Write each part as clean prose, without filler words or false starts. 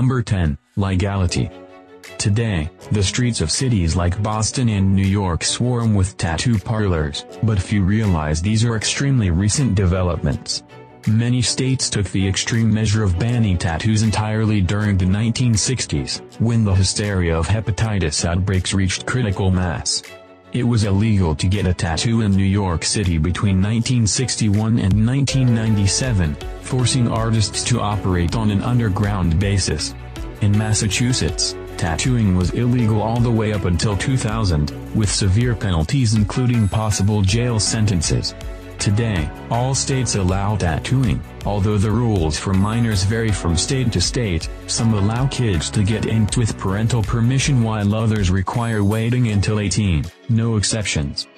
Number 10, Legality. Today, the streets of cities like Boston and New York swarm with tattoo parlors, but few realize these are extremely recent developments. Many states took the extreme measure of banning tattoos entirely during the 1960s, when the hysteria of hepatitis outbreaks reached critical mass. It was illegal to get a tattoo in New York City between 1961 and 1997, forcing artists to operate on an underground basis. In Massachusetts, tattooing was illegal all the way up until 2000, with severe penalties including possible jail sentences. Today, all states allow tattooing, although the rules for minors vary from state to state. Some allow kids to get inked with parental permission while others require waiting until 18, no exceptions.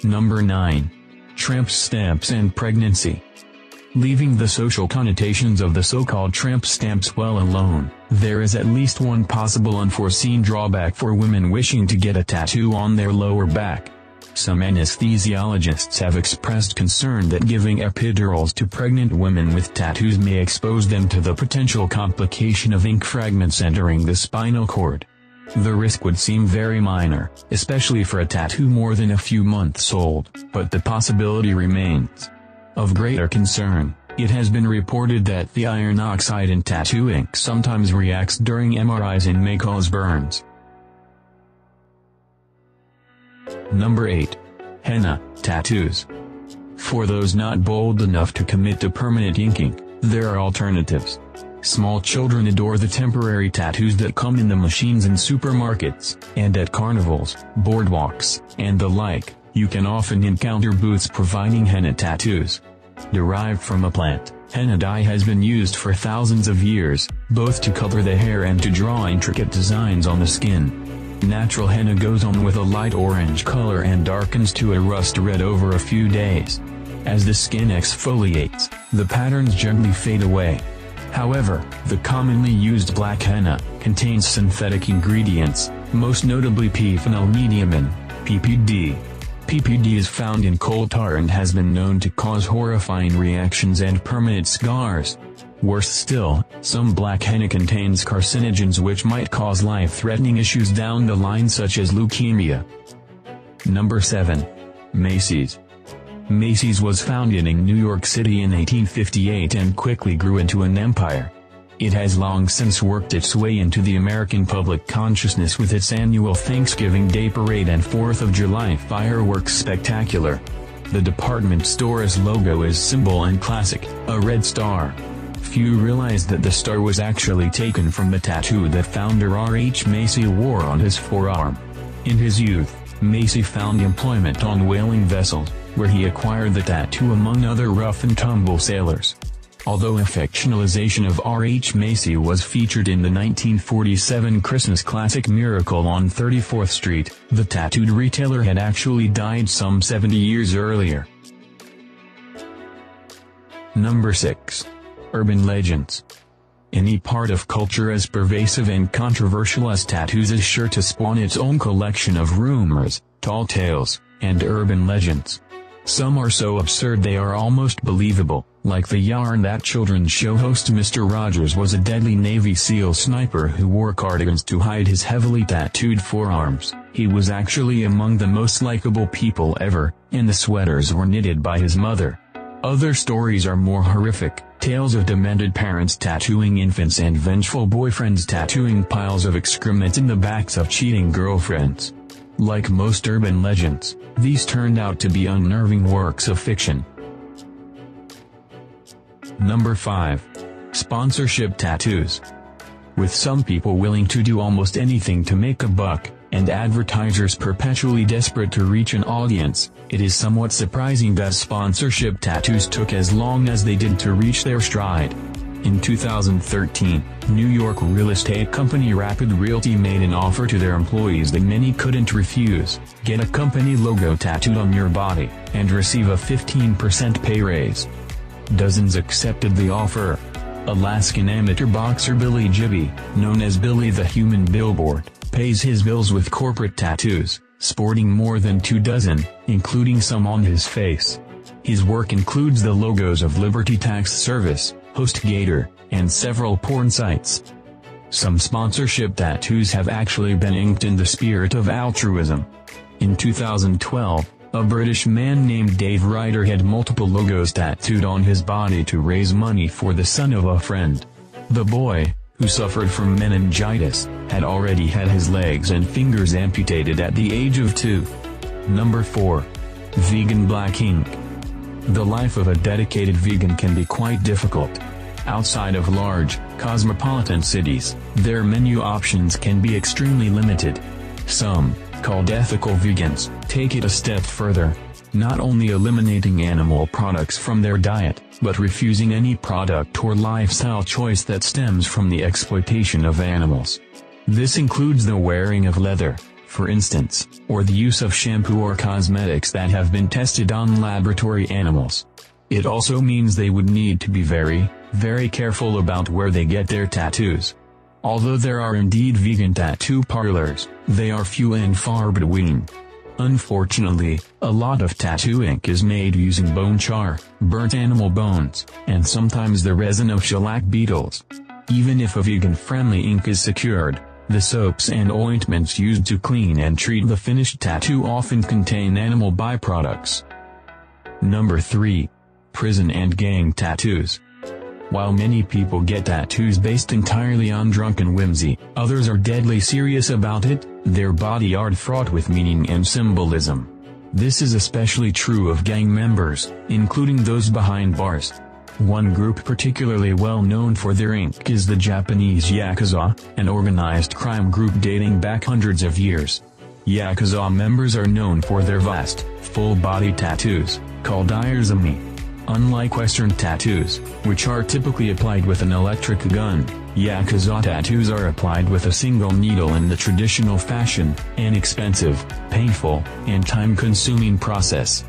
Number 9. Tramp stamps and pregnancy. Leaving the social connotations of the so-called tramp stamps well alone, there is at least one possible unforeseen drawback for women wishing to get a tattoo on their lower back. Some anesthesiologists have expressed concern that giving epidurals to pregnant women with tattoos may expose them to the potential complication of ink fragments entering the spinal cord. The risk would seem very minor, especially for a tattoo more than a few months old, but the possibility remains. Of greater concern, it has been reported that the iron oxide in tattoo ink sometimes reacts during MRIs and may cause burns. Number 8. Henna Tattoos. For those not bold enough to commit to permanent inking, there are alternatives. Small children adore the temporary tattoos that come in the machines in supermarkets, and at carnivals, boardwalks, and the like. You can often encounter booths providing henna tattoos. Derived from a plant, henna dye has been used for thousands of years, both to color the hair and to draw intricate designs on the skin. Natural henna goes on with a light orange color and darkens to a rust red over a few days. As the skin exfoliates, the patterns gently fade away. However, the commonly used black henna contains synthetic ingredients, most notably p-phenylmediamine, PPD. PPD is found in coal tar and has been known to cause horrifying reactions and permanent scars. Worse still, some black henna contains carcinogens which might cause life-threatening issues down the line such as leukemia. Number 7. Macys. Macys was founded in New York City in 1858 and quickly grew into an empire. It has long since worked its way into the American public consciousness with its annual Thanksgiving Day Parade and 4th of July fireworks spectacular. The department store's logo is simple and classic, a red star. Few realize that the star was actually taken from the tattoo that founder R.H. Macy wore on his forearm. In his youth, Macy found employment on whaling vessels, where he acquired the tattoo among other rough-and-tumble sailors. Although a fictionalization of R.H. Macy was featured in the 1947 Christmas classic Miracle on 34th Street, the tattooed retailer had actually died some 70 years earlier. Number 6. Urban legends. Any part of culture as pervasive and controversial as tattoos is sure to spawn its own collection of rumors, tall tales, and urban legends. Some are so absurd they are almost believable, like the yarn that children's show host Mr. Rogers was a deadly Navy SEAL sniper who wore cardigans to hide his heavily tattooed forearms. He was actually among the most likable people ever, and the sweaters were knitted by his mother. Other stories are more horrific, tales of demented parents tattooing infants and vengeful boyfriends tattooing piles of excrement in the backs of cheating girlfriends. Like most urban legends, these turned out to be unnerving works of fiction. Number 5. Sponsorship tattoos. With some people willing to do almost anything to make a buck, and advertisers perpetually desperate to reach an audience, it is somewhat surprising that sponsorship tattoos took as long as they did to reach their stride. In 2013, New York real estate company Rapid Realty made an offer to their employees that many couldn't refuse: get a company logo tattooed on your body, and receive a 15% pay raise. Dozens accepted the offer. Alaskan amateur boxer Billy Gibby, known as Billy the Human Billboard, pays his bills with corporate tattoos, sporting more than 24, including some on his face. His work includes the logos of Liberty Tax Service, HostGator, and several porn sites. Some sponsorship tattoos have actually been inked in the spirit of altruism. In 2012, a British man named Dave Ryder had multiple logos tattooed on his body to raise money for the son of a friend. The boy, who suffered from meningitis, had already had his legs and fingers amputated at the age of 2. Number 4. Vegan black ink. The life of a dedicated vegan can be quite difficult. Outside of large, cosmopolitan cities, their menu options can be extremely limited. Some, called ethical vegans, take it a step further, not only eliminating animal products from their diet, but refusing any product or lifestyle choice that stems from the exploitation of animals. This includes the wearing of leather, for instance, or the use of shampoo or cosmetics that have been tested on laboratory animals. It also means they would need to be very, very careful about where they get their tattoos. Although there are indeed vegan tattoo parlors, they are few and far between. Unfortunately, a lot of tattoo ink is made using bone char, burnt animal bones, and sometimes the resin of shellac beetles. Even if a vegan-friendly ink is secured, the soaps and ointments used to clean and treat the finished tattoo often contain animal byproducts. Number 3. Prison and gang tattoos. While many people get tattoos based entirely on drunken whimsy, others are deadly serious about it, their body art fraught with meaning and symbolism. This is especially true of gang members, including those behind bars. One group particularly well known for their ink is the Japanese Yakuza, an organized crime group dating back hundreds of years. Yakuza members are known for their vast, full-body tattoos, called irizumi. Unlike Western tattoos, which are typically applied with an electric gun, Yakuza tattoos are applied with a single needle in the traditional fashion, an expensive, painful, and time-consuming process.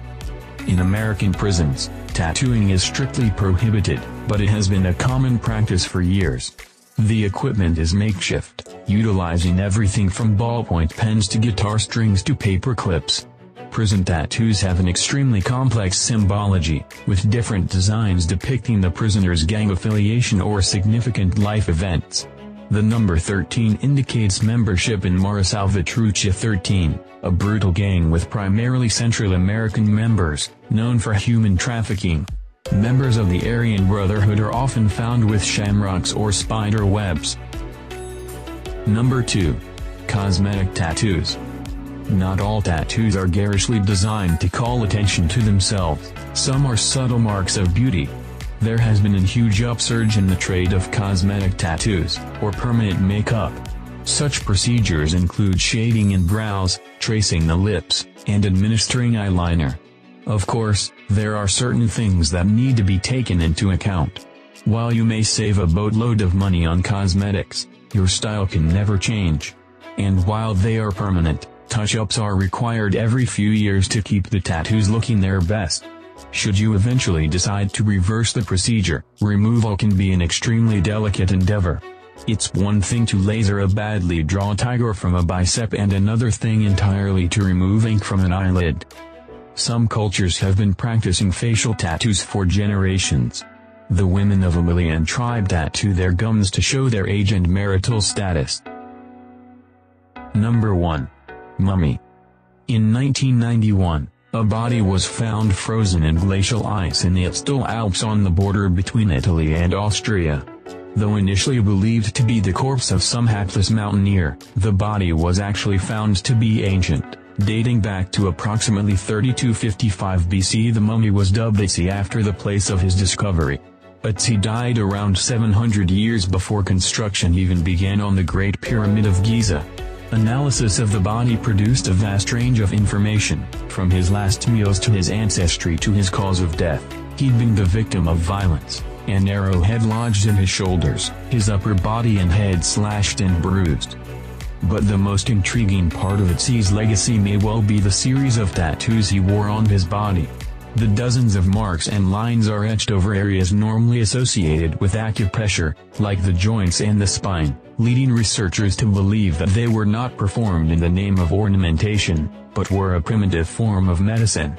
In American prisons, tattooing is strictly prohibited, but it has been a common practice for years. The equipment is makeshift, utilizing everything from ballpoint pens to guitar strings to paper clips. Prison tattoos have an extremely complex symbology, with different designs depicting the prisoner's gang affiliation or significant life events. The number 13 indicates membership in Mara Salvatrucha 13, a brutal gang with primarily Central American members, known for human trafficking. Members of the Aryan Brotherhood are often found with shamrocks or spider webs. Number 2. Cosmetic tattoos. Not all tattoos are garishly designed to call attention to themselves, some are subtle marks of beauty. There has been a huge upsurge in the trade of cosmetic tattoos, or permanent makeup. Such procedures include shading in brows, tracing the lips, and administering eyeliner. Of course, there are certain things that need to be taken into account. While you may save a boatload of money on cosmetics, your style can never change. And while they are permanent, touch-ups are required every few years to keep the tattoos looking their best. Should you eventually decide to reverse the procedure, removal can be an extremely delicate endeavor. It's one thing to laser a badly drawn tiger from a bicep and another thing entirely to remove ink from an eyelid. Some cultures have been practicing facial tattoos for generations. The women of a Malayan tribe tattoo their gums to show their age and marital status. Number 1. Mummy. In 1991, a body was found frozen in glacial ice in the Etzel Alps on the border between Italy and Austria. Though initially believed to be the corpse of some hapless mountaineer, the body was actually found to be ancient, dating back to approximately 3255 BC. The mummy was dubbed Ötzi after the place of his discovery. Ötzi died around 700 years before construction even began on the Great Pyramid of Giza. Analysis of the body produced a vast range of information, from his last meals to his ancestry to his cause of death. He'd been the victim of violence, an arrow had lodged in his shoulders, his upper body and head slashed and bruised. But the most intriguing part of Ötzi's legacy may well be the series of tattoos he wore on his body. The dozens of marks and lines are etched over areas normally associated with acupressure, like the joints and the spine, leading researchers to believe that they were not performed in the name of ornamentation, but were a primitive form of medicine.